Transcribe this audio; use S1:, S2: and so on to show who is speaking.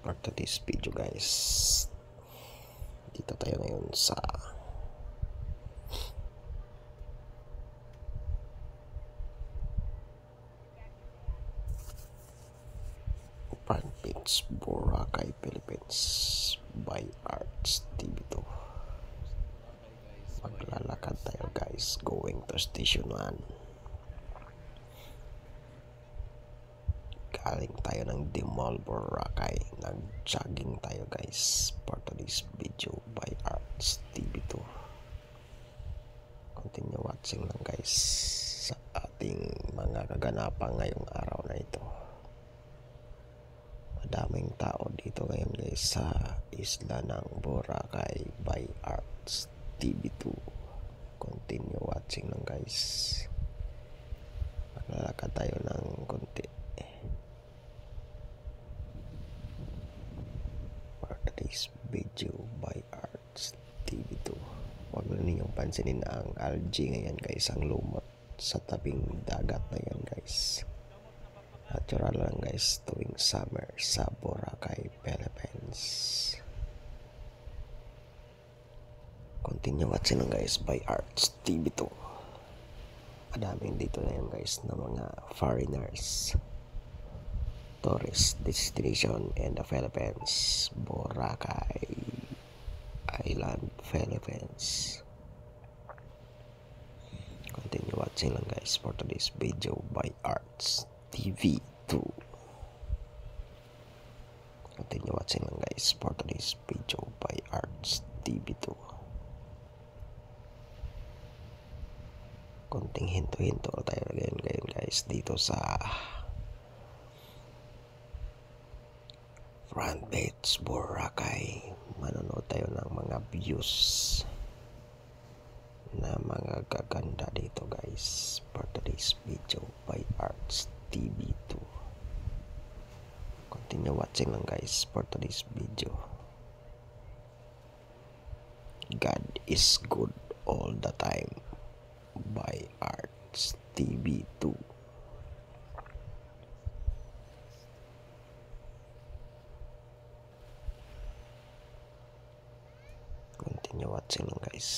S1: For today's video guys, dito tayo ngayon sa Front Page, Boracay, Philippines by Arts TV2. Maglalakad tayo guys, going to Station 1. Galing tayo ng Dimol, Boracay. Nag-jogging tayo guys for today's video by Arts TV2. Continue watching lang guys sa ating mga kaganapan ngayong araw na ito. Madaming tao dito ngayon guys sa isla ng Boracay by Arts TV2. Continue watching lang guys. Maglalakad tayo ng konti for today's video by Arts TV2. Huwag na ninyong pansinin ang algae ngayon guys, ang lumot sa tabing dagat na yan guys. Natural lang guys tuwing summer sa Boracay, Philippines. Continue watching lang guys by Arts TV2. Madaming dito na yan guys na mga foreigners. Tourist destination in the Philippines, Boracay Island, Philippines. Continue watching lang guys for today's video by Arts TV2. Continue watching lang guys for today's video by Arts TV2. Konting hinto-hinto tayo ngayon guys dito sa Front Page, Boracay. Manonood tayo ng mga views na mga gaganda dito guys for today's video by Arts TV2. Continue watching lang guys for today's video. God is good all the time by Arts TV2. Continue watching lang guys.